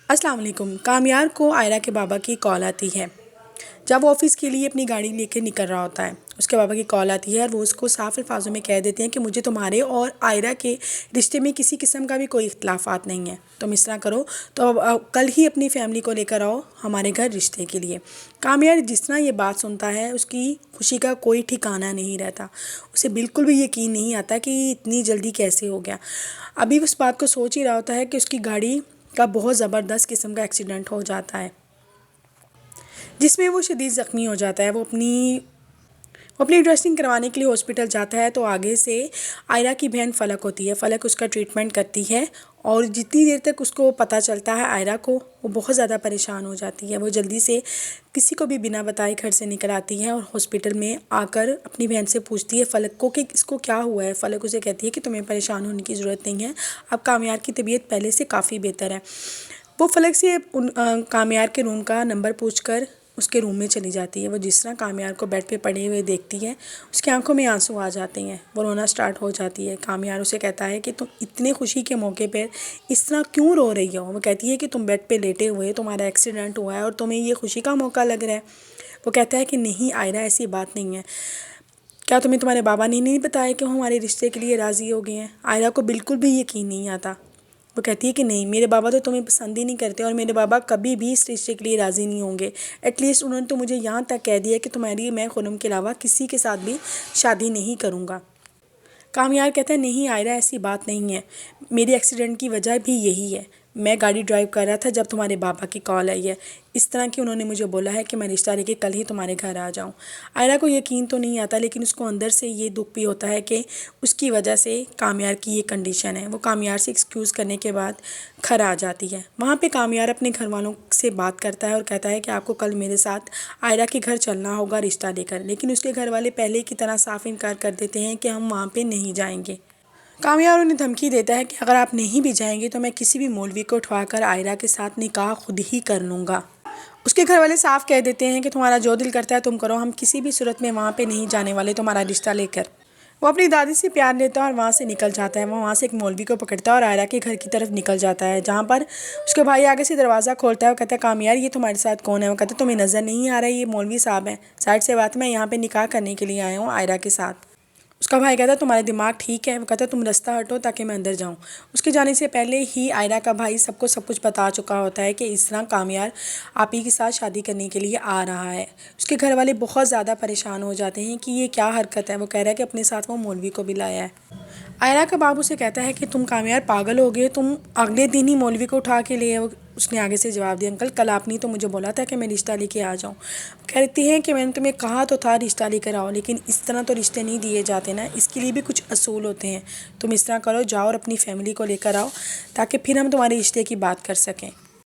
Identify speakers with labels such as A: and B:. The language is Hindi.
A: अस्सलाम वालेकुम। कामयार को आयरा के बाबा की कॉल आती है। जब वो ऑफ़िस के लिए अपनी गाड़ी लेके निकल रहा होता है, उसके बाबा की कॉल आती है और वो उसको साफ अल्फाजों में कह देते हैं कि मुझे तुम्हारे और आयरा के रिश्ते में किसी किस्म का भी कोई इख्तिलाफ़ात नहीं है। तुम इस तरह करो तो अब कल ही अपनी फ़ैमिली को लेकर आओ हमारे घर रिश्ते के लिए। कामयार जिस तरह ये बात सुनता है उसकी खुशी का कोई ठिकाना नहीं रहता। उसे बिल्कुल भी यकीन नहीं आता कि इतनी जल्दी कैसे हो गया। अभी उस बात को सोच ही रहा होता है कि उसकी गाड़ी का बहुत ज़बरदस्त किस्म का एक्सीडेंट हो जाता है, जिसमें वो शदीद ज़ख्मी हो जाता है। वो अपनी ड्रेसिंग करवाने के लिए हॉस्पिटल जाता है तो आगे से आयरा की बहन फ़लक होती है। फ़लक उसका ट्रीटमेंट करती है और जितनी देर तक उसको पता चलता है आयरा को, वो बहुत ज़्यादा परेशान हो जाती है। वो जल्दी से किसी को भी बिना बताए घर से निकल आती है और हॉस्पिटल में आकर अपनी बहन से पूछती है फ़लक को कि इसको क्या हुआ है। फ़लक उसे कहती है कि तुम्हें परेशान होने की ज़रूरत नहीं है, अब कामयार की तबीयत पहले से काफ़ी बेहतर है। वो फ़लक से कामयार के रूम का नंबर पूछकर उसके रूम में चली जाती है। वो जिस तरह कामयार को बेड पे पड़े हुए देखती है, उसकी आंखों में आंसू आ जाते हैं। वो रोना स्टार्ट हो जाती है। कामयार उसे कहता है कि तुम इतने खुशी के मौके पर इस तरह क्यों रो रही हो। वो कहती है कि तुम बेड पे लेटे हुए, तुम्हारा एक्सीडेंट हुआ है और तुम्हें ये खुशी का मौका लग रहा है। वो कहता है कि नहीं आयरा, ऐसी बात नहीं है। क्या तुम्हें तुम्हारे बाबा ने नहीं बताया कि वो हमारे रिश्ते के लिए राज़ी हो गए हैं। आयरा को बिल्कुल भी यकीन नहीं आता। वो कहती है कि नहीं, मेरे बाबा तो तुम्हें पसंद ही नहीं करते और मेरे बाबा कभी भी इस रिश्ते के लिए राज़ी नहीं होंगे। एटलीस्ट उन्होंने तो मुझे यहाँ तक कह दिया कि तुम्हारी मैं खुरम के अलावा किसी के साथ भी शादी नहीं करूँगा। कामयार कहता है नहीं आयरा, ऐसी बात नहीं है, मेरे एक्सीडेंट की वजह भी यही है। मैं गाड़ी ड्राइव कर रहा था जब तुम्हारे बाबा की कॉल आई है, इस तरह कि उन्होंने मुझे बोला है कि मैं रिश्ता लेके कल ही तुम्हारे घर आ जाऊं। आयरा को यकीन तो नहीं आता, लेकिन उसको अंदर से ये दुख भी होता है कि उसकी वजह से कामयार की ये कंडीशन है। वो कामयार से एक्सक्यूज़ करने के बाद घर आ जाती है। वहाँ पे कामयार अपने घर वालों से बात करता है और कहता है कि आपको कल मेरे साथ आयरा के घर चलना होगा रिश्ता लेकर, लेकिन उसके घर वाले पहले की तरह साफ इनकार कर देते हैं कि हम वहाँ पे नहीं जाएंगे। कामयार उन्हें धमकी देता है कि अगर आप नहीं भी जाएंगे तो मैं किसी भी मौलवी को उठवाकर आयरा के साथ निकाह खुद ही कर लूँगा। उसके घर वाले साफ कह देते हैं कि तुम्हारा जो दिल करता है तुम करो, हम किसी भी सूरत में वहाँ पे नहीं जाने वाले तुम्हारा रिश्ता लेकर। वो अपनी दादी से प्यार लेता है और वहाँ से निकल जाता है। वो वहाँ से एक मौलवी को पकड़ता है और आयरा के घर की तरफ निकल जाता है, जहाँ पर उसके भाई आगे से दरवाज़ा खोलता है। वो कहता है कामयार, ये तुम्हारे साथ कौन है। वो कहता है तुम्हें नज़र नहीं आ रहा है, ये मौलवी साहब हैं, साइड से बात, मैं यहाँ पर निकाह करने के लिए आया हूँ आयरा के साथ। उसका भाई कहता है तुम्हारा दिमाग ठीक है। वो कहता है तुम रास्ता हटो ताकि मैं अंदर जाऊं। उसके जाने से पहले ही आयरा का भाई सबको सब कुछ बता चुका होता है कि इस तरह कामयार आप ही के साथ शादी करने के लिए आ रहा है। उसके घर वाले बहुत ज़्यादा परेशान हो जाते हैं कि ये क्या हरकत है। वो कह रहा है कि अपने साथ वो मौलवी को भी लाया है। आयरा का बाप उसे कहता है कि तुम कामयार पागल हो गए, तुम अगले दिन ही मौलवी को उठा के लिए। उसने आगे से जवाब दिया, अंकल कल आपने तो मुझे बोला था कि मैं रिश्ता लेके आ जाऊँ। कहती हैं कि मैंने तुम्हें कहा तो था रिश्ता लेकर आओ, लेकिन इस तरह तो रिश्ते नहीं दिए जाते ना, इसके लिए भी कुछ असूल होते हैं। तुम इस तरह करो, जाओ और अपनी फैमिली को लेकर आओ ताकि फिर हम तुम्हारे रिश्ते की बात कर सकें।